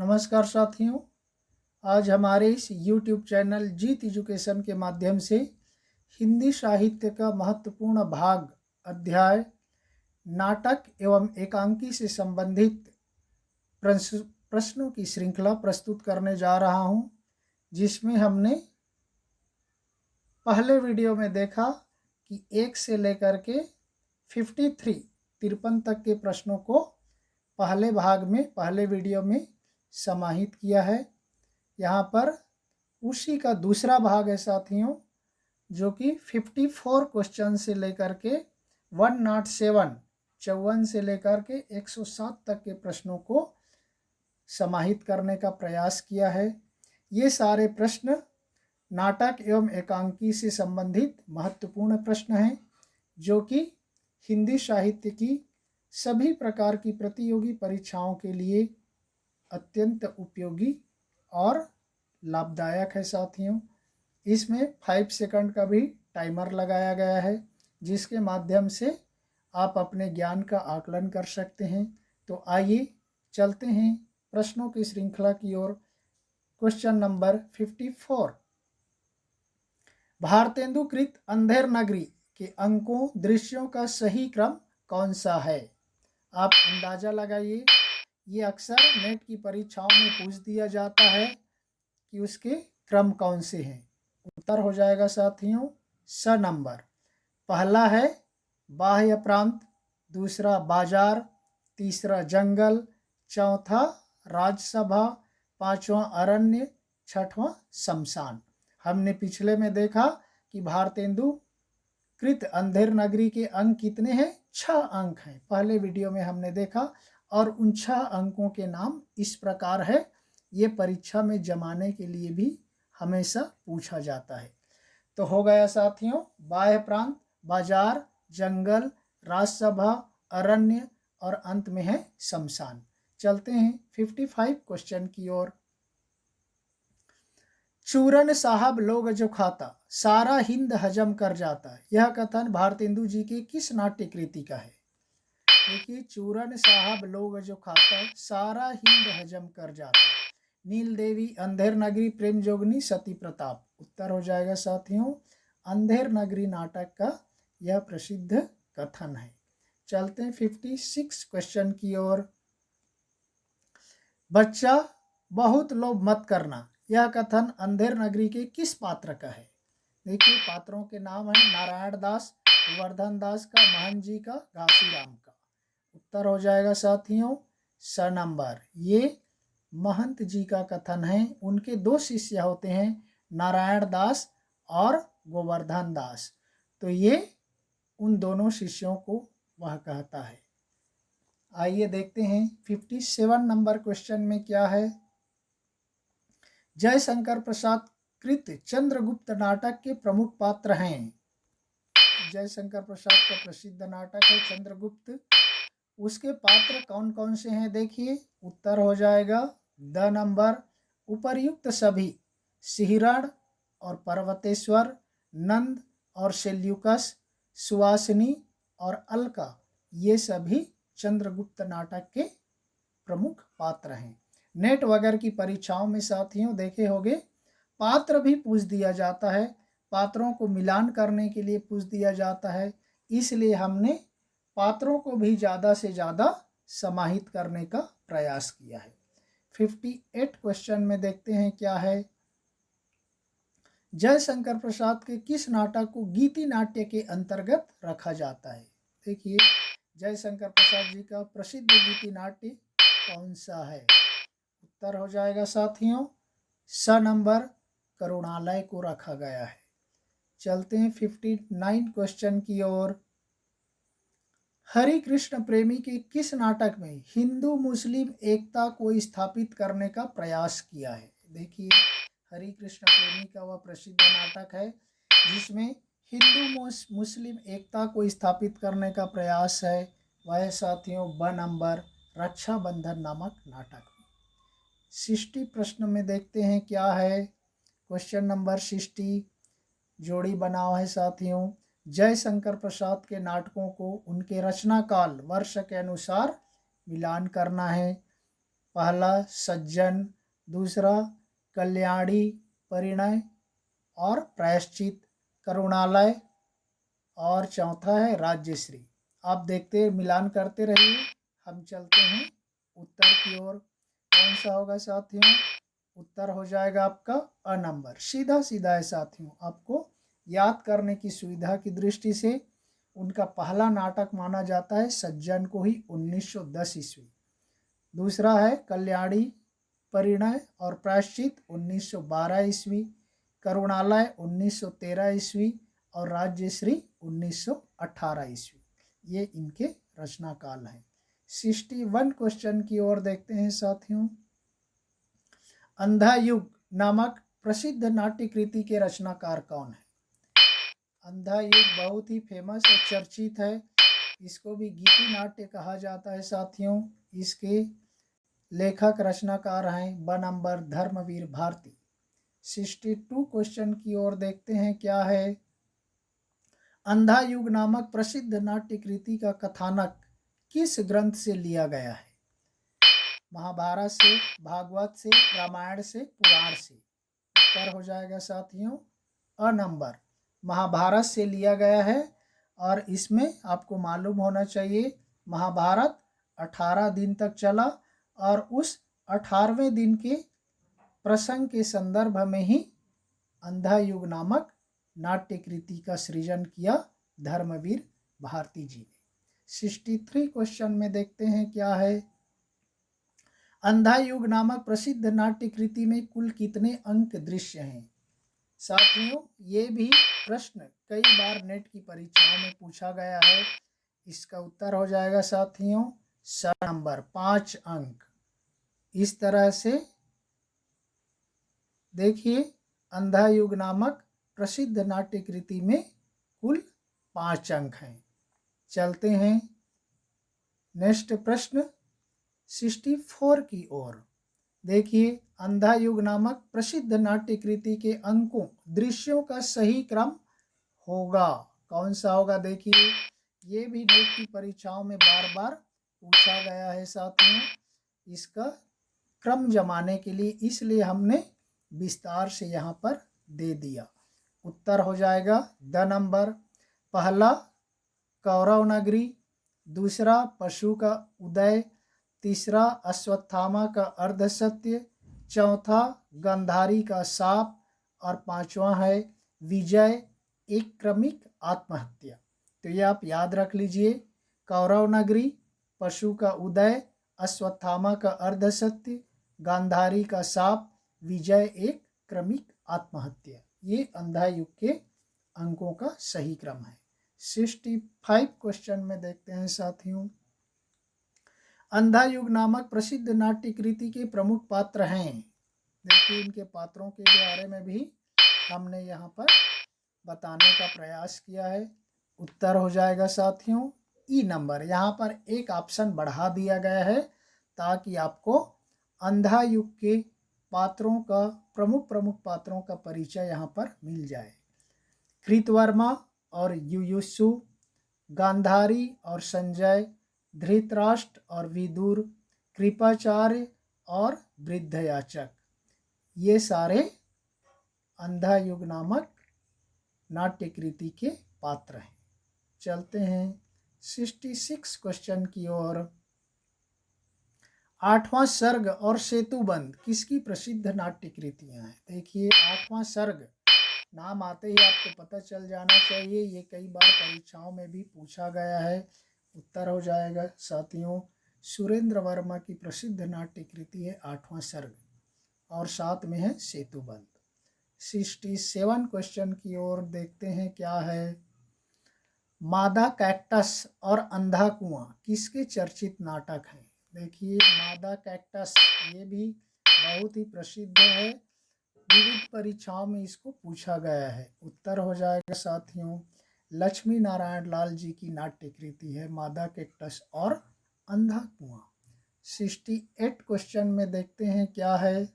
नमस्कार साथियों, आज हमारे इस YouTube चैनल जीत एजुकेशन के माध्यम से हिंदी साहित्य का महत्वपूर्ण भाग अध्याय नाटक एवं एकांकी से संबंधित प्रश्नों की श्रृंखला प्रस्तुत करने जा रहा हूं, जिसमें हमने पहले वीडियो में देखा कि 1 से लेकर के 53 तक के प्रश्नों को पहले वीडियो में समाहित किया है। यहाँ पर उसी का दूसरा भाग है साथियों, जो कि 54 क्वेश्चन से लेकर के 107 54 से लेकर के 107 तक के प्रश्नों को समाहित करने का प्रयास किया है। ये सारे प्रश्न नाटक एवं एकांकी से संबंधित महत्वपूर्ण प्रश्न हैं, जो कि हिंदी साहित्य की सभी प्रकार की प्रतियोगी परीक्षाओं के लिए अत्यंत उपयोगी और लाभदायक है साथियों। इसमें 5 सेकंड का भी टाइमर लगाया गया है, जिसके माध्यम से आप अपने ज्ञान का आकलन कर सकते हैं। तो आइए चलते हैं प्रश्नों की श्रृंखला की ओर। क्वेश्चन नंबर 54, भारतेंदु कृत अंधेर नगरी के अंकों दृश्यों का सही क्रम कौन सा है? आप अंदाजा लगाइए। ये अक्सर नेट की परीक्षाओं में पूछ दिया जाता है कि उसके क्रम कौन से हैं। उत्तर हो जाएगा साथियों स नंबर। पहला है बाह्य प्रांत, दूसरा बाजार, तीसरा जंगल, चौथा राजसभा, पांचवा अरण्य, छठवां शमशान। हमने पिछले में देखा कि भारतेंदु कृत अंधेर नगरी के अंक कितने हैं? 6 अंक हैं। पहले वीडियो में हमने देखा, और उन 6 अंकों के नाम इस प्रकार है। ये परीक्षा में जमाने के लिए भी हमेशा पूछा जाता है। तो हो गया साथियों बाह्य प्रांत, बाजार, जंगल, राजसभा, अरण्य और अंत में है शमशान। चलते हैं 55 क्वेश्चन की ओर। चूरन साहब लोग जो खाता सारा हिंद हजम कर जाता, यह कथन भारतेंदु जी के किस नाट्य कृति का है? देखिए, चूरन साहब लोग जो खाता सारा हिंद हजम कर जाता, नील देवी, अंधेर नगरी, प्रेम जोगनी, सती प्रताप। उत्तर हो जाएगा साथियों अंधेर नगरी नाटक का यह प्रसिद्ध कथन है। चलते हैं 56 क्वेश्चन की ओर। बच्चा बहुत लोभ मत करना, यह कथन अंधेर नगरी के किस पात्र का है? देखिए, पात्रों के नाम है नारायण दास, गोवर्धन दास का, महन जी का, घासीराम का। उत्तर हो जाएगा साथियों स नंबर। ये महंत जी का कथन है। उनके 2 शिष्य होते हैं, नारायण दास और गोवर्धन दास। तो ये उन दोनों शिष्यों को वह कहता है। आइए देखते हैं 57 नंबर क्वेश्चन में क्या है। जयशंकर प्रसाद कृत चंद्रगुप्त नाटक के प्रमुख पात्र हैं। जयशंकर प्रसाद का प्रसिद्ध नाटक है चंद्रगुप्त। उसके पात्र कौन कौन से हैं? देखिए, उत्तर हो जाएगा द नंबर। उपर्युक्त सभी, सिहरण और पर्वतेश्वर, नंद और सेल्यूकस, सुवासिनी और अलका, ये सभी चंद्रगुप्त नाटक के प्रमुख पात्र हैं। नेट वगैरह की परीक्षाओं में साथियों देखे होंगे, पात्र भी पूछ दिया जाता है, पात्रों को मिलान करने के लिए पूछ दिया जाता है। इसलिए हमने पात्रों को भी ज़्यादा से ज़्यादा समाहित करने का प्रयास किया है। 58 क्वेश्चन में देखते हैं क्या है। जयशंकर प्रसाद के किस नाटक को गीति नाट्य के अंतर्गत रखा जाता है? देखिए, जयशंकर प्रसाद जी का प्रसिद्ध गीति नाट्य कौन सा है? उत्तर हो जाएगा साथियों स नंबर, करुणालय को रखा गया है। चलते हैं 59 क्वेश्चन की ओर। हरि कृष्ण प्रेमी के किस नाटक में हिंदू मुस्लिम एकता को स्थापित करने का प्रयास किया है? देखिए, हरि कृष्ण प्रेमी का वह प्रसिद्ध नाटक है जिसमें हिंदू मुस्लिम एकता को स्थापित करने का प्रयास है। वह साथियों ब नंबर, रक्षाबंधन नामक नाटक में। 60 प्रश्न में देखते हैं क्या है। क्वेश्चन नंबर 60 जोड़ी बनाओ है साथियों। जयशंकर प्रसाद के नाटकों को उनके रचना काल वर्ष के अनुसार मिलान करना है। पहला सज्जन, दूसरा कल्याणी, परिणय और प्रायश्चित, करुणालय और चौथा है राज्यश्री। आप देखते मिलान करते रहिए। हम चलते हैं उत्तर की ओर। कौन सा होगा साथियों? उत्तर हो जाएगा आपका अ नंबर। सीधा सीधा है साथियों। आपको याद करने की सुविधा की दृष्टि से उनका पहला नाटक माना जाता है सज्जन को ही 1910 ईस्वी। दूसरा है कल्याणी, परिणय और प्रायश्चित 1912 ईस्वी, करुणालय 1913 ईस्वी और राज्यश्री 1918 ईस्वी। ये इनके रचना काल हैं। 61 क्वेश्चन की ओर देखते हैं साथियों। अंधा युग नामक प्रसिद्ध नाट्य कृति के रचनाकार कौन है? अंधा युग बहुत ही फेमस और चर्चित है। इसको भी गीति नाट्य कहा जाता है साथियों। इसके लेखक रचनाकार हैं ब नंबर धर्मवीर भारती। 62 क्वेश्चन की ओर देखते हैं क्या है। अंधा युग नामक प्रसिद्ध नाट्य कृति का कथानक किस ग्रंथ से लिया गया है? महाभारत से, भागवत से, रामायण से, पुराण से। उत्तर हो जाएगा साथियों अ नंबर, महाभारत से लिया गया है। और इसमें आपको मालूम होना चाहिए महाभारत 18 दिन तक चला और उस 18वें दिन के प्रसंग के संदर्भ में ही अंधा युग नामक नाट्य कृति का सृजन किया धर्मवीर भारती जी ने। 63 क्वेश्चन में देखते हैं क्या है। अंधा युग नामक प्रसिद्ध नाट्य कृति में कुल कितने अंक दृश्य हैं? साथियों ये भी प्रश्न कई बार नेट की परीक्षाओं में पूछा गया है। इसका उत्तर हो जाएगा साथियों स नंबर 5 अंक। इस तरह से देखिए अंधा युग नामक प्रसिद्ध नाट्य कृति में कुल 5 अंक हैं। चलते हैं नेक्स्ट प्रश्न 64 की ओर। देखिए अंधा युग नामक प्रसिद्ध नाट्य कृति के अंकों दृश्यों का सही क्रम होगा कौन सा होगा? देखिए ये भी नेट की परीक्षाओं में बार बार पूछा गया है साथियों। इसका क्रम जमाने के लिए इसलिए हमने विस्तार से यहाँ पर दे दिया। उत्तर हो जाएगा द नंबर, पहला कौरव नगरी, दूसरा पशु का उदय, तीसरा अश्वत्थामा का अर्धसत्य, चौथा गंधारी का साप और पांचवा है विजय एक क्रमिक आत्महत्या। तो ये आप याद रख लीजिए, कौरव नगरी, पशु का उदय, अश्वत्थामा का अर्धसत्य, गांधारी का साप, विजय एक क्रमिक आत्महत्या। ये अंधा युग के अंकों का सही क्रम है। 65 क्वेश्चन में देखते हैं साथियों। अंधा युग नामक प्रसिद्ध नाट्य कृति के प्रमुख पात्र हैं। देखिए इनके पात्रों के बारे में भी हमने यहाँ पर बताने का प्रयास किया है। उत्तर हो जाएगा साथियों ई नंबर। यहाँ पर एक ऑप्शन बढ़ा दिया गया है ताकि आपको अंधा युग के पात्रों का प्रमुख पात्रों का परिचय यहाँ पर मिल जाए। कृतवर्मा और युयुत्सु, गांधारी और संजय, धृतराष्ट्र और विदुर, कृपाचार्य और वृद्धयाचक, ये सारे अंधा युग नामक नाट्य कृति के पात्र हैं। चलते हैं 66 क्वेश्चन की ओर। आठवां सर्ग और सेतुबंध किसकी प्रसिद्ध नाट्य कृतियां हैं? देखिए आठवां सर्ग नाम आते ही आपको पता चल जाना चाहिए, ये कई बार परीक्षाओं में भी पूछा गया है। उत्तर हो जाएगा साथियों सुरेंद्र वर्मा की प्रसिद्ध नाट्य कृति है आठवां सर्ग और साथ में है सेतुबंध। 67 क्वेश्चन की ओर देखते हैं क्या है। मादा कैक्टस और अंधा कुआं किसके चर्चित नाटक हैं? देखिए मादा कैक्टस ये भी बहुत ही प्रसिद्ध है, विविध परीक्षाओं में इसको पूछा गया है। उत्तर हो जाएगा साथियों लक्ष्मी नारायण लाल जी की नाट्य कृति है मादा कैक्टस और अंधा कुआं। 68 क्वेश्चन में देखते हैं क्या है।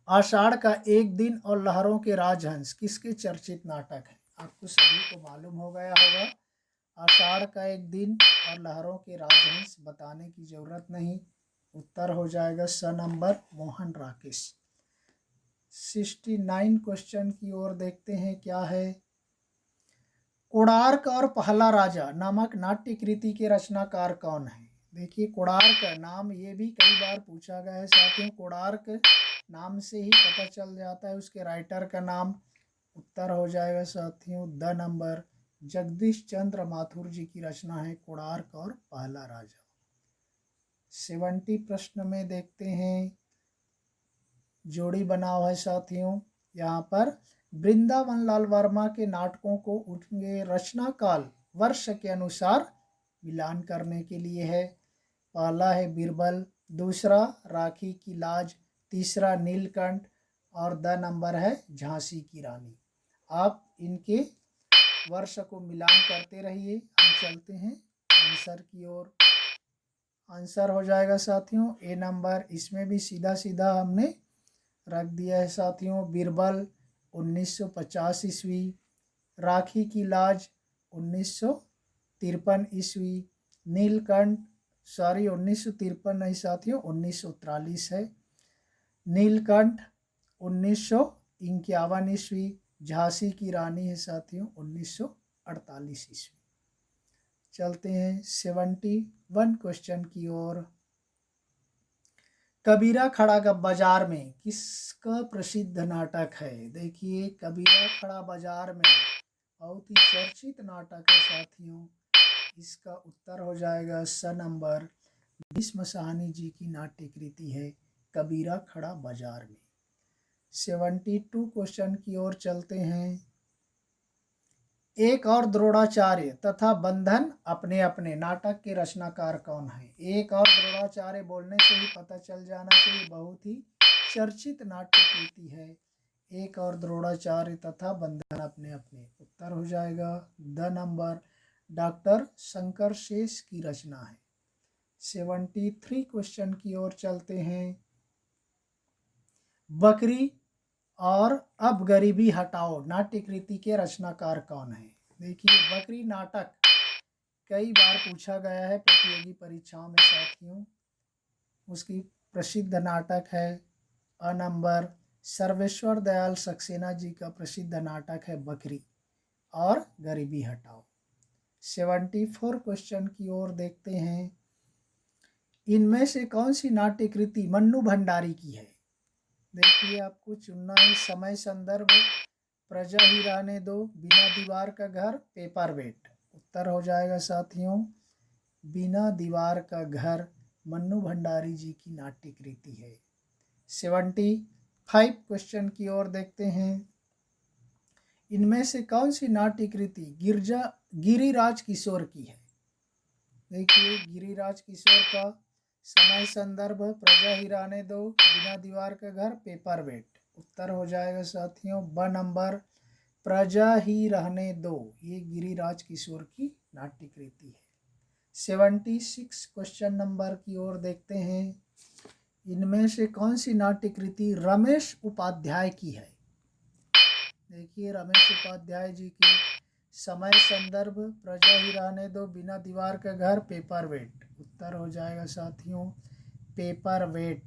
आषाढ़ का एक दिन और लहरों के राजहंस किसके चर्चित नाटक हैं? आपको सभी को मालूम हो गया होगा। आषाढ़ का एक दिन और लहरों के राजहंस बताने की जरूरत नहीं, उत्तर हो जाएगा स नंबर मोहन राकेश। 69 क्वेश्चन की ओर देखते हैं क्या है। कोणार्क और पहला राजा नामक नाट्य कृति के रचनाकार कौन है। देखिए कोणार्क नाम ये भी कई बार पूछा गया है साथियों। कोणार्क नाम से ही पता चल जाता है उसके राइटर का नाम। उत्तर हो जाएगा साथियों द नंबर जगदीश चंद्र माथुर जी की रचना है कोणार्क और पहला राजा। 70 प्रश्न में देखते हैं जोड़ी बनाव है साथियों। यहाँ पर वृंदावन लाल वर्मा के नाटकों को उनके रचना काल वर्ष के अनुसार मिलान करने के लिए है। पहला है बीरबल, दूसरा राखी की लाज, तीसरा नीलकंठ और द नंबर है झांसी की रानी। आप इनके वर्ष को मिलान करते रहिए। हम चलते हैं आंसर की ओर। आंसर हो जाएगा साथियों ए नंबर। इसमें भी सीधा सीधा हमने रख दिया है साथियों। बीरबल 1950 ईस्वी, राखी की लाज 1953 ईस्वी, नीलकंठ 1953 नहीं साथियों 1943 है, नीलकंठ 1951 ईस्वी, झांसी की रानी है साथियों 1948 ईस्वी। चलते हैं 71 क्वेश्चन की ओर। कबीरा खड़ा का बाजार में किसका प्रसिद्ध नाटक है। देखिए कबीरा खड़ा बाजार में बहुत ही चर्चित नाटक है साथियों। इसका उत्तर हो जाएगा स नंबर भीष्म साहनी जी की नाट्य कृति है कबीरा खड़ा बाजार में। 72 क्वेश्चन की ओर चलते हैं। एक और द्रोणाचार्य तथा बंधन अपने अपने नाटक के रचनाकार कौन है। एक और द्रोणाचार्य बोलने से ही पता चल जाना चाहिए, बहुत ही चर्चित नाट्य कृति है एक और द्रोणाचार्य तथा बंधन अपने अपने। उत्तर हो जाएगा द नंबर डॉक्टर शंकर शेष की रचना है। 73 क्वेश्चन की ओर चलते हैं। बकरी और अब गरीबी हटाओ नाट्य कृति के रचनाकार कौन है। देखिए बकरी नाटक कई बार पूछा गया है प्रतियोगी परीक्षाओं में साथियों। उसकी प्रसिद्ध नाटक है अ नंबर सर्वेश्वर दयाल सक्सेना जी का प्रसिद्ध नाटक है बकरी और गरीबी हटाओ। 74 क्वेश्चन की ओर देखते हैं। इनमें से कौन सी नाट्य कृति मन्नू भंडारी की है। देखिए आपको चुनना है समय संदर्भ प्रजा ही रहने दो, बिना दीवार का घर, पेपर वेट। उत्तर हो जाएगा साथियों बिना दीवार का घर मन्नू भंडारी जी की नाट्य कृति है। 75 क्वेश्चन की ओर देखते हैं। इनमें से कौन सी नाट्य कृति गिरिराज किशोर की है। देखिए गिरिराज किशोर का समय संदर्भ प्रजा ही रहने दो, बिना दीवार का घर, पेपर वेट। उत्तर हो जाएगा साथियों ब नंबर प्रजा ही रहने दो, ये गिरिराज किशोर की नाट्य कृति है। 76 क्वेश्चन नंबर की ओर देखते हैं। इनमें से कौन सी नाट्य कृति रमेश उपाध्याय की है। देखिए रमेश उपाध्याय जी की समय संदर्भ प्रजा ही रहने दो, बिना दीवार का घर, पेपर वेट। उत्तर हो जाएगा साथियों पेपर वेट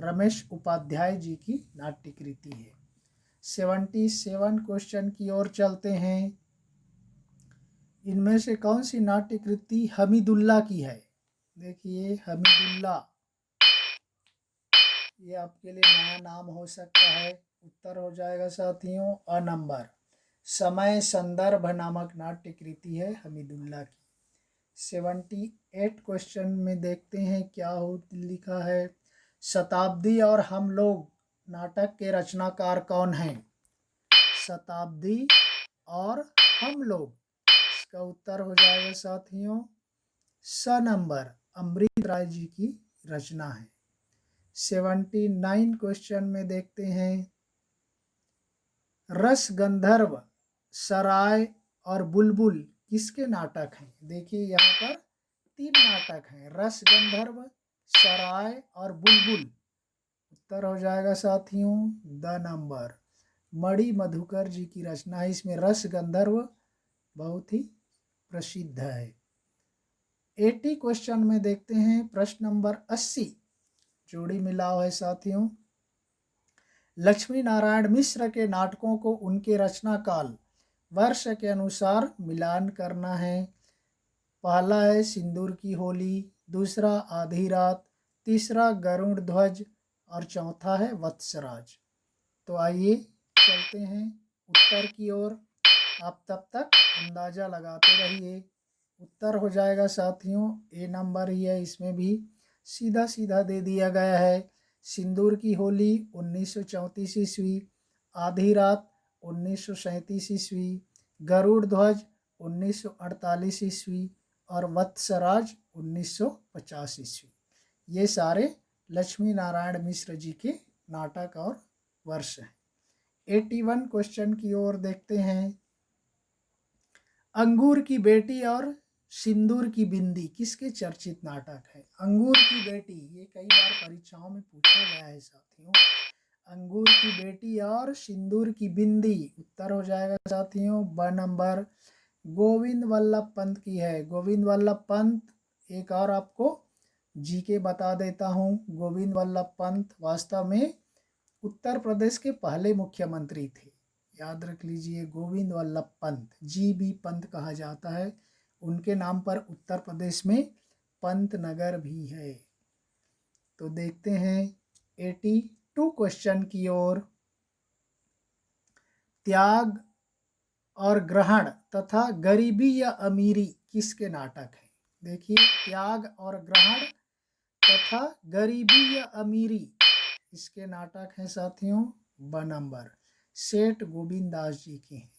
रमेश उपाध्याय जी की नाट्य कृति है। 77 क्वेश्चन की ओर चलते हैं। इनमें से कौन सी नाट्य कृति हमीदुल्ला की है। देखिए हमीदुल्ला ये आपके लिए नया नाम हो सकता है। उत्तर हो जाएगा साथियों अ नंबर समय संदर्भ नामक नाट्य कृति है हमीदुल्ला की। 78 क्वेश्चन में देखते हैं क्या हो लिखा है। शताब्दी और हम लोग नाटक के रचनाकार कौन हैं। शताब्दी और हम लोग, इसका उत्तर हो जाएगा साथियों स नंबर अमृत राय जी की रचना है। 79 क्वेश्चन में देखते हैं। रस गंधर्व, सराय और बुलबुल किसके नाटक हैं। देखिए यहाँ पर 3 नाटक हैं रस गंधर्व, सराय और बुलबुल। उत्तर हो जाएगा साथियों द नंबर मणि मधुकर जी की रचना है। इसमें रस गंधर्व बहुत ही प्रसिद्ध है। 80 क्वेश्चन में देखते हैं प्रश्न नंबर 80। जोड़ी मिलाव है साथियों। लक्ष्मी नारायण मिश्र के नाटकों को उनके रचना काल वर्ष के अनुसार मिलान करना है। पहला है सिंदूर की होली, दूसरा आधी रात, तीसरा गरुड़ ध्वज और चौथा है वत्सराज। तो आइए चलते हैं उत्तर की ओर। आप तब तक अंदाज़ा लगाते रहिए। उत्तर हो जाएगा साथियों, ए नंबर ही है, इसमें भी सीधा सीधा दे दिया गया है। सिंदूर की होली 1934 ईस्वी, आधी रात 1937 ईस्वी, गरुड़ ध्वज 1948 ईस्वी और वत्सराज 1950 ईस्वी। ये सारे लक्ष्मी नारायण मिश्र जी के नाटक और वर्ष हैं। 81 क्वेश्चन की ओर देखते हैं। अंगूर की बेटी और सिंदूर की बिंदी किसके चर्चित नाटक है? अंगूर की बेटी, ये कई बार परीक्षाओं में पूछा गया है साथियों। अंगूर की बेटी और सिंदूर की बिंदी, उत्तर हो जाएगा साथियों ब नंबर, गोविंद वल्लभ पंत की है। गोविंद वल्लभ पंत, एक और आपको जीके बता देता हूँ। गोविंद वल्लभ पंत वास्तव में उत्तर प्रदेश के पहले मुख्यमंत्री थे, याद रख लीजिए। गोविंद वल्लभ पंत, जी.बी. पंत कहा जाता है। उनके नाम पर उत्तर प्रदेश में पंत नगर भी है। तो देखते हैं 82 क्वेश्चन की ओर। त्याग और ग्रहण तथा गरीबी या अमीरी किसके नाटक है? देखिए, त्याग और ग्रहण तथा गरीबी या अमीरी इसके नाटक हैं साथियों ब नंबर, सेठ गोविंद दास जी के हैं।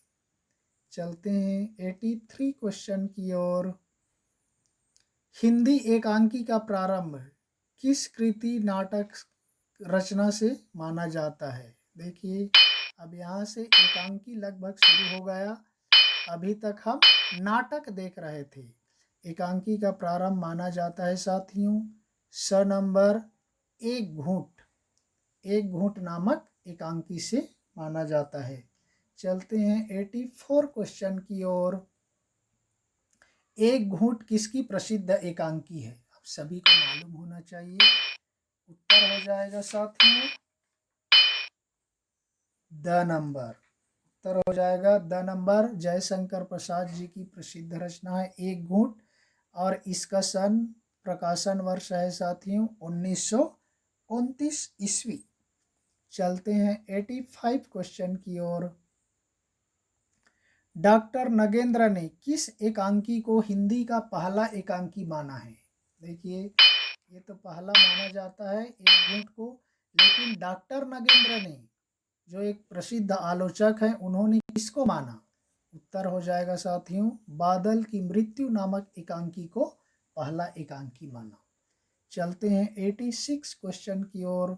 चलते हैं 83 क्वेश्चन की ओर। हिंदी एकांकी का प्रारंभ किस कृति नाटक रचना से माना जाता है? देखिए, अब यहाँ से एकांकी लगभग शुरू हो गया। अभी तक हम नाटक देख रहे थे। एकांकी का प्रारंभ माना जाता है साथियों स नंबर, एक घूंट, एक घूंट नामक एकांकी से माना जाता है। चलते हैं 84 क्वेश्चन की ओर। एक घूंट किसकी प्रसिद्ध एकांकी है? अब सभी को मालूम होना चाहिए। उत्तर हो जाएगा साथियों द नंबर, उत्तर हो जाएगा द नंबर, जयशंकर प्रसाद जी की प्रसिद्ध रचना है एक घूंट, और इसका सन प्रकाशन वर्ष है साथियों 1929 ईस्वी। चलते हैं 85 क्वेश्चन की ओर। डॉक्टर नगेंद्र ने किस एकांकी को हिंदी का पहला एकांकी माना है? देखिए, ये तो पहला माना जाता है एक घूंट को, लेकिन डॉक्टर नगेंद्र ने, जो एक प्रसिद्ध आलोचक हैं, उन्होंने किसको माना? उत्तर हो जाएगा साथियों बादल की मृत्यु नामक एकांकी को पहला एकांकी माना। चलते हैं 86 क्वेश्चन की ओर।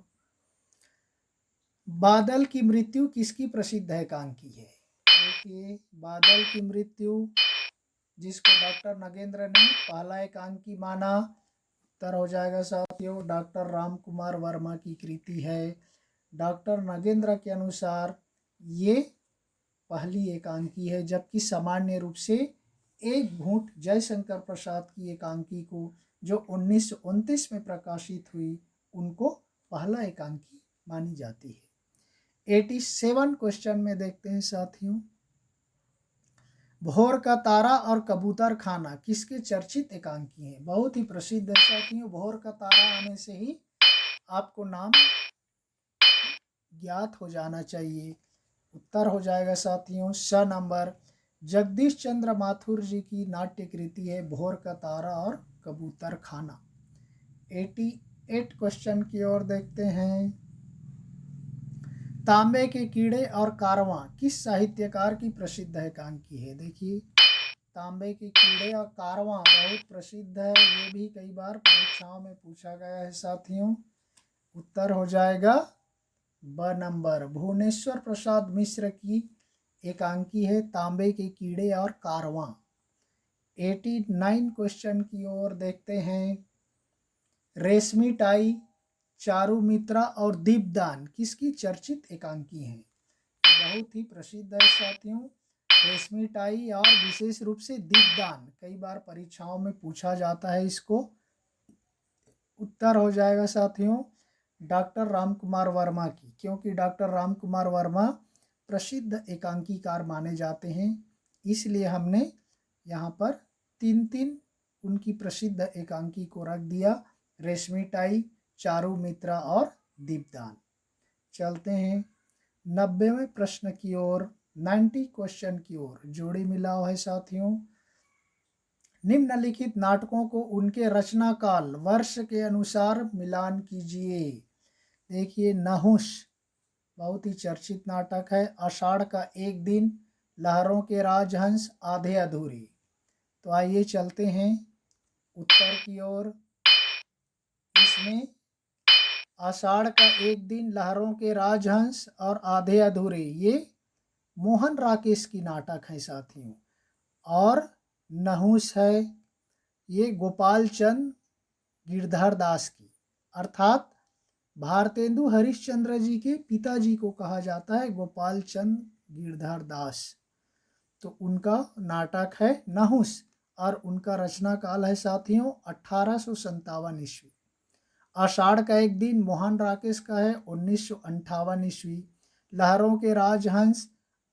बादल की मृत्यु किसकी प्रसिद्ध एकांकी है? देखिए, बादल की मृत्यु, जिसको डॉक्टर नगेंद्र ने पहला एकांकी माना, उत्तर हो जाएगा साथियों डॉक्टर राम कुमार वर्मा की कृति है। डॉक्टर नगेंद्र के अनुसार ये पहली एकांकी है, जबकि सामान्य रूप से एक घूंट जयशंकर प्रसाद की एकांकी को, जो 1929 में प्रकाशित हुई, उनको पहला एकांकी मानी जाती है। 87 क्वेश्चन में देखते हैं साथियों। भोर का तारा और कबूतर खाना किसके चर्चित एकांकी हैं? बहुत ही प्रसिद्ध है साथियों। भोर का तारा आने से ही आपको नाम ज्ञात हो जाना चाहिए। उत्तर हो जाएगा साथियों स नंबर, जगदीश चंद्र माथुर जी की नाट्य कृति है भोर का तारा और कबूतर खाना। 88 क्वेश्चन की ओर देखते हैं। तांबे के कीड़े और कारवां किस साहित्यकार की प्रसिद्ध एकांकी है? देखिए, तांबे के कीड़े और कारवां बहुत प्रसिद्ध है, ये भी कई बार परीक्षाओं में पूछा गया है साथियों। उत्तर हो जाएगा ब नंबर, भुवनेश्वर प्रसाद मिश्र की एकांकी है तांबे के कीड़े और कारवां। 89 क्वेश्चन की ओर देखते हैं। रेशमी टाई, चारुमित्रा और दीपदान किसकी चर्चित एकांकी हैं? बहुत ही प्रसिद्ध है साथियों रेशमी टाई, और विशेष रूप से दीपदान कई बार परीक्षाओं में पूछा जाता है इसको। उत्तर हो जाएगा साथियों डॉक्टर रामकुमार वर्मा की, क्योंकि डॉक्टर रामकुमार वर्मा प्रसिद्ध एकांकीकार माने जाते हैं, इसलिए हमने यहाँ पर 3 उनकी प्रसिद्ध एकांकी को रख दिया, रेशमी टाई, चारू मित्रा और दीपदान। चलते हैं 90वें प्रश्न की ओर, 90 क्वेश्चन की ओर। जोड़ी मिलाओ है साथियों। निम्नलिखित नाटकों को उनके रचना काल वर्ष के अनुसार मिलान कीजिए। देखिए, नहुष बहुत ही चर्चित नाटक है। आषाढ़ का एक दिन, लहरों के राजहंस, आधे अधूरे। तो आइए चलते हैं उत्तर की ओर। इसमें आषाढ़ का एक दिन, लहरों के राजहंस और आधे अधूरे, ये मोहन राकेश की नाटक है साथियों। और नहुष है, ये गोपाल चंद गिरधर दास की, अर्थात भारतेंदु हरिश्चंद्र जी के पिताजी को कहा जाता है गोपाल चंद गिरधर दास। तो उनका नाटक है नहुष और उनका रचना काल है साथियों 1857 ईस्वी। आषाढ़ का एक दिन मोहन राकेश का है 1958 ईस्वी। लहरों के राजहंस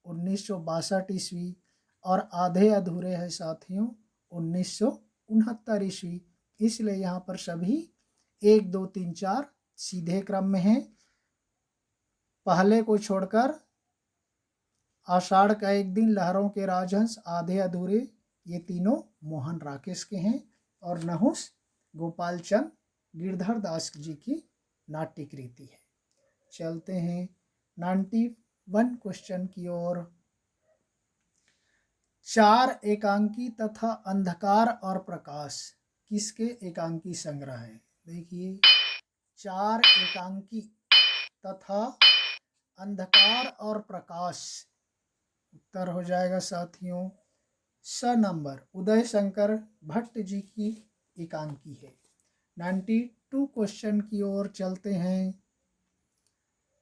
1962 ईस्वी और आधे अधूरे है साथियों 1969 ईस्वी। इसलिए यहाँ पर सभी 1, 2, 3, 4 सीधे क्रम में हैं। पहले को छोड़कर आषाढ़ का एक दिन, लहरों के राजहंस, आधे अधूरे, ये तीनों मोहन राकेश के हैं और नहुष गोपाल चंद गिरधर दास जी की नाट्य कृति है। चलते हैं 91 क्वेश्चन की ओर। 4 एकांकी तथा अंधकार और प्रकाश किसके एकांकी संग्रह है? देखिए, 4 एकांकी तथा अंधकार और प्रकाश, उत्तर हो जाएगा साथियों स नंबर, उदय शंकर भट्ट जी की एकांकी है। 92 क्वेश्चन की ओर चलते हैं।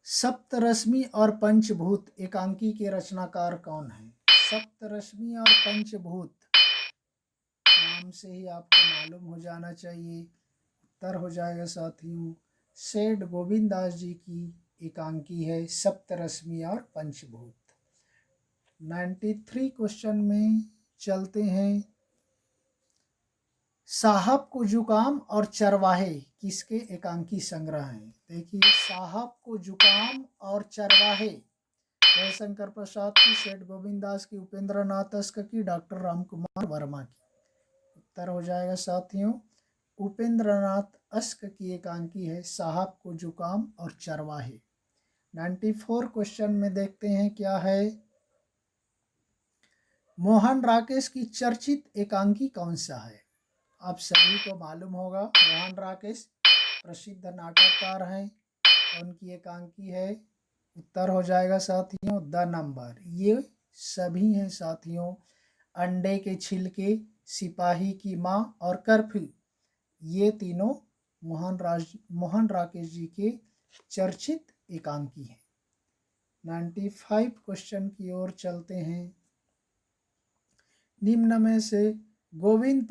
सप्तरश्मि और पंचभूत एकांकी के रचनाकार कौन है? सप्तरश्मि और पंचभूत नाम से ही आपको मालूम हो जाना चाहिए। उत्तर हो जाएगा साथियों सेठ गोविंद दास जी की एकांकी है सप्तरश्मि और पंचभूत। 93 क्वेश्चन में चलते हैं। साहब को जुकाम और चरवाहे किसके एकांकी संग्रह हैं? देखिए, साहब को जुकाम और चरवाहे जयशंकर प्रसाद की, सेठ गोविंद दास की, उपेंद्र नाथ अस्क की, डॉक्टर रामकुमार वर्मा की। उत्तर हो जाएगा साथियों उपेंद्र नाथ अस्क की एकांकी है साहब को जुकाम और चरवाहे। 94 क्वेश्चन में देखते हैं क्या है। मोहन राकेश की चर्चित एकांकी कौन सा है? आप सभी को मालूम होगा, मोहन राकेश प्रसिद्ध नाटककार हैं, उनकी एकांकी है। उत्तर हो जाएगा साथियों द नंबर। ये सभी हैं साथियों अंडे के छिलके, सिपाही की माँ और कर्फ्यू, ये तीनों मोहन राकेश जी के चर्चित एकांकी हैं। 95 क्वेश्चन की ओर चलते हैं। निम्न में से गोविंद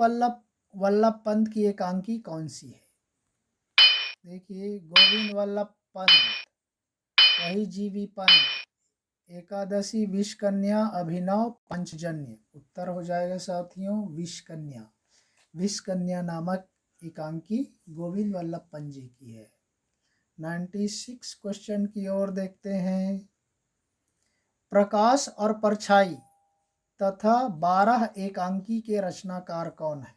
वल्लभ पंत की एकांकी कौन सी है? देखिए, गोविंद वल्लभ पंत, वही जीवी पंत, एकादशी, विषकन्या, अभिनव, पंचजन्य। उत्तर हो जाएगा साथियों विषकन्या। विषकन्या नामक एकांकी गोविंद वल्लभ पंत जी की है। 96 क्वेश्चन की ओर देखते हैं। प्रकाश और परछाई तथा 12 एकांकी के रचनाकार कौन है?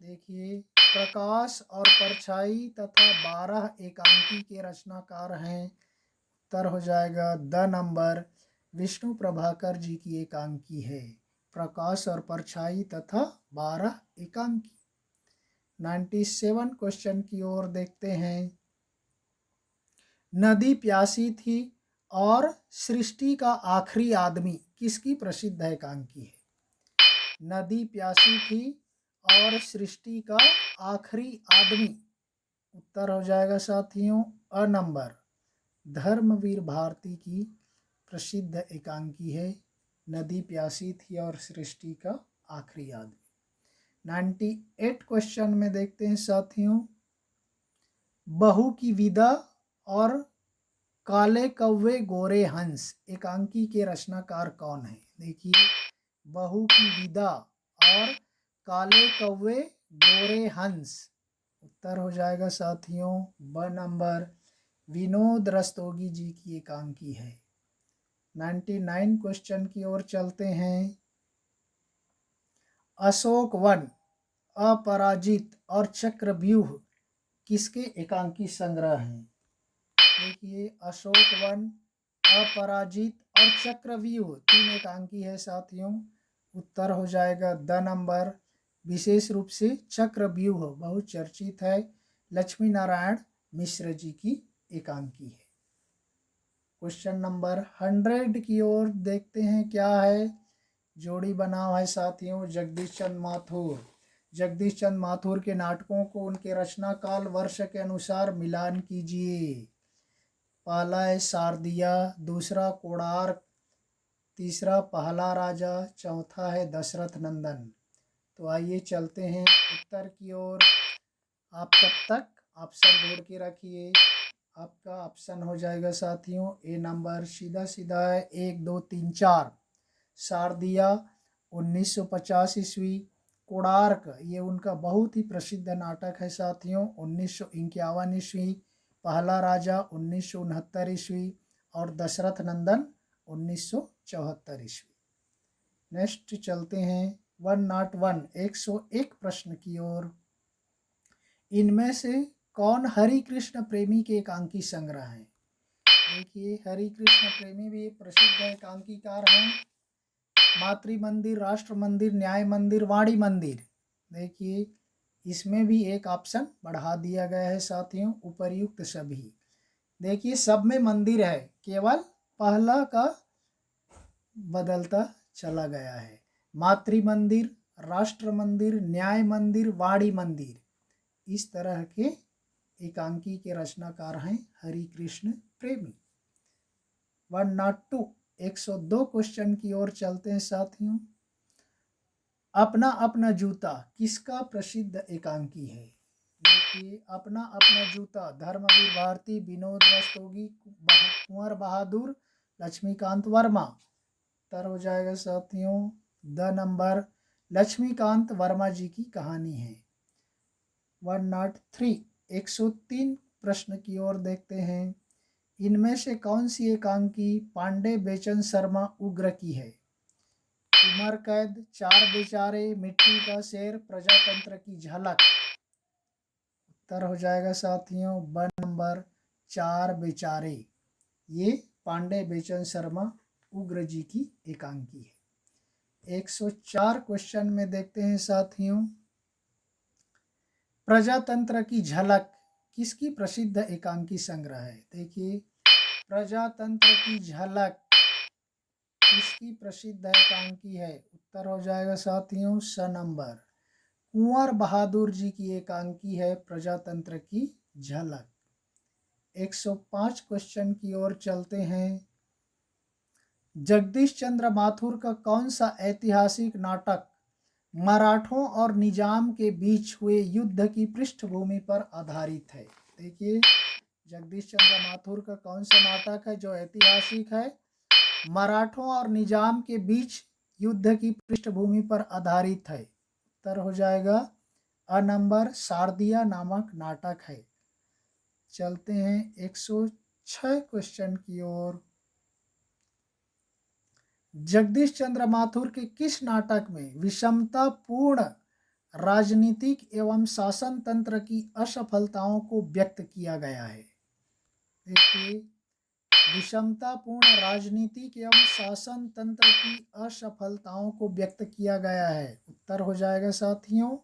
देखिए, प्रकाश और परछाई तथा 12 एकांकी के रचनाकार हैं। उत्तर हो जाएगा द नंबर, विष्णु प्रभाकर जी की एकांकी है प्रकाश और परछाई तथा 12 एकांकी। 97 क्वेश्चन की ओर देखते हैं। नदी प्यासी थी और सृष्टि का आखिरी आदमी किसकी प्रसिद्ध एकांकी है? नदी प्यासी थी और सृष्टि का आखिरी आदमी। उत्तर हो जाएगा साथियों अ नंबर, धर्मवीर भारती की प्रसिद्ध एकांकी है नदी प्यासी थी और सृष्टि का आखिरी आदमी। 98 क्वेश्चन में देखते हैं साथियों। बहू की विदा और काले कौवे गोरे हंस एकांकी के रचनाकार कौन है? देखिए, बहू की विदा और काले कौवे गोरे हंस, उत्तर हो जाएगा साथियों ब नंबर, विनोद रस्तोगी जी की एकांकी है। 99 क्वेश्चन की ओर चलते हैं। अशोक वन, अपराजित और चक्रव्यूह किसके एकांकी संग्रह हैं? देखिए, अशोक वन, अपराजित और चक्रव्यूह 3 एकांकी है साथियों। उत्तर हो जाएगा द नंबर, विशेष रूप से चक्रव्यूह बहुत चर्चित है, लक्ष्मी नारायण मिश्र जी की एकांकी है। क्वेश्चन नंबर 100 की ओर देखते हैं क्या है। जोड़ी बनाव है साथियों, जगदीश चंद्र माथुर। जगदीश चंद्र माथुर के नाटकों को उनके रचना काल वर्ष के अनुसार मिलान कीजिए। पहला है शारदिया, दूसरा कोणार्क, तीसरा पहला राजा, चौथा है दशरथ नंदन। तो आइए चलते हैं उत्तर की ओर। आप तब तक ऑप्शन ढूंढ के रखिए। आपका ऑप्शन हो जाएगा साथियों ए नंबर, सीधा सीधा है 1 2 3 4। शारदिया 1950 ईस्वी, कोणार्क ये उनका बहुत ही प्रसिद्ध नाटक है साथियों 1951 ईस्वी, पहला राजा 1969 ईस्वी और दशरथ नंदन 1974 ईस्वी। नेक्स्ट चलते हैं 101 101 प्रश्न की ओर। इनमें से कौन हरि कृष्ण प्रेमी के एकांकी संग्रह हैं? देखिए, हरि कृष्ण प्रेमी भी प्रसिद्ध एकांकीकार हैं। मातृ मंदिर, राष्ट्र मंदिर, न्याय मंदिर, वाणी मंदिर। देखिए, इसमें भी एक ऑप्शन बढ़ा दिया गया है साथियों, उपर्युक्त सभी। देखिए, सब में मंदिर है, केवल पहला का बदलता चला गया है। मातृ मंदिर, राष्ट्र मंदिर, न्याय मंदिर, वाणी मंदिर, इस तरह के एकांकी के रचनाकार हैं हरि कृष्ण प्रेमी। 102 102 क्वेश्चन की ओर चलते हैं साथियों। अपना अपना जूता किसका प्रसिद्ध एकांकी है? देखिए, अपना अपना जूता धर्मवीर भारती, विनोद रस्तोगी, कुंवर बहादुर, लक्ष्मीकांत वर्मा। उत्तर हो जाएगा साथियों द नंबर, लक्ष्मीकांत वर्मा जी की कहानी है। 103 103 प्रश्न की ओर देखते हैं। इनमें से कौन सी एकांकी पांडे बेचन शर्मा उग्र की है? उमर कैद, चार बेचारे, मिट्टी का शेर, प्रजातंत्र की झलक। उत्तर हो जाएगा साथियों ब नंबर, चार बेचारे। ये पांडे बेचन शर्मा उग्र जी की एकांकी है। 104 क्वेश्चन में देखते हैं साथियों। प्रजातंत्र की झलक किसकी प्रसिद्ध एकांकी संग्रह है? देखिए, प्रजातंत्र की झलक किसकी प्रसिद्ध एकांकी है? उत्तर हो जाएगा साथियों स नंबर, कुंवर बहादुर जी की एकांकी है प्रजातंत्र की झलक। 105 क्वेश्चन की ओर चलते हैं। जगदीश चंद्र माथुर का कौन सा ऐतिहासिक नाटक मराठों और निजाम के बीच हुए युद्ध की पृष्ठभूमि पर आधारित है? देखिए, जगदीश चंद्र माथुर का कौन सा नाटक है जो ऐतिहासिक है, मराठों और निजाम के बीच युद्ध की पृष्ठभूमि पर आधारित है? उत्तर हो जाएगा अ नंबर, शारदिया नामक नाटक है। चलते हैं 106 क्वेश्चन की ओर। जगदीश चंद्र माथुर के किस नाटक में विषमता पूर्ण राजनीतिक एवं शासन तंत्र की असफलताओं को व्यक्त किया गया है? देखिए, विषमता पूर्ण राजनीतिक एवं शासन तंत्र की असफलताओं को व्यक्त किया गया है। उत्तर हो जाएगा साथियों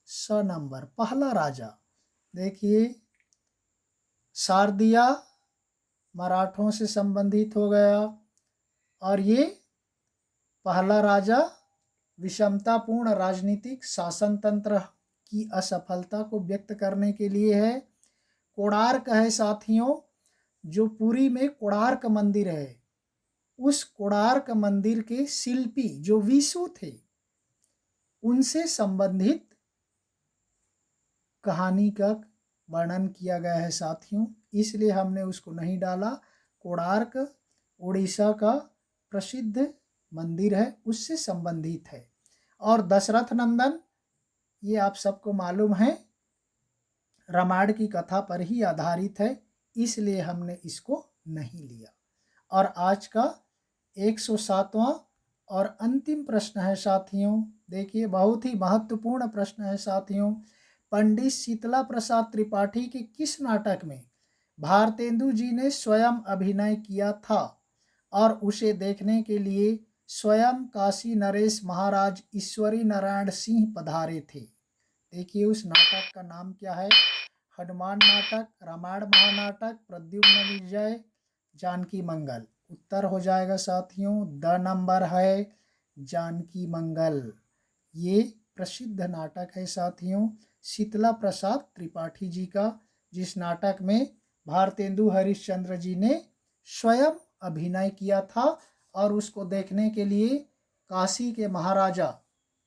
स नंबर, पहला राजा। देखिए, शारदिया मराठों से संबंधित हो गया और ये पहला राजा विषमतापूर्ण राजनीतिक शासन तंत्र की असफलता को व्यक्त करने के लिए है। कोणार्क है साथियों, जो पुरी में कोणार्क मंदिर है, उस कोणार्क मंदिर के शिल्पी जो विशु थे, उनसे संबंधित कहानी का वर्णन किया गया है साथियों, इसलिए हमने उसको नहीं डाला। कोणार्क उड़ीसा का प्रसिद्ध मंदिर है, उससे संबंधित है। और दशरथ नंदन, ये आप सबको मालूम है, रामायण की कथा पर ही आधारित है, इसलिए हमने इसको नहीं लिया। और आज का 107वां और अंतिम प्रश्न है साथियों, देखिए बहुत ही महत्वपूर्ण प्रश्न है साथियों। पंडित शीतला प्रसाद त्रिपाठी के किस नाटक में भारतेंदु जी ने स्वयं अभिनय किया था और उसे देखने के लिए स्वयं काशी नरेश महाराज ईश्वरी नारायण सिंह पधारे थे? देखिए उस नाटक का नाम क्या है? हनुमान नाटक, रामायण महानाटक, प्रद्युम्न विजय, जानकी मंगल। उत्तर हो जाएगा साथियों, द नंबर है जानकी मंगल। ये प्रसिद्ध नाटक है साथियों, शीतला प्रसाद त्रिपाठी जी का, जिस नाटक में भारतेंदु हरिश्चंद्र जी ने स्वयं अभिनय किया था और उसको देखने के लिए काशी के महाराजा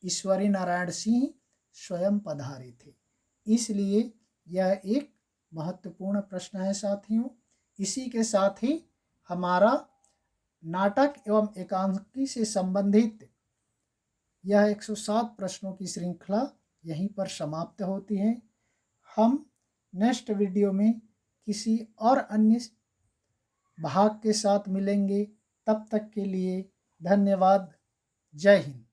ईश्वरी नारायण सिंह स्वयं पधारे थे। इसलिए यह एक महत्वपूर्ण प्रश्न है साथियों। इसी के साथ ही हमारा नाटक एवं एकांकी से संबंधित यह 107 प्रश्नों की श्रृंखला यहीं पर समाप्त होती है। हम नेक्स्ट वीडियो में किसी और अन्य भाग के साथ मिलेंगे। तब तक के लिए धन्यवाद। जय हिंद।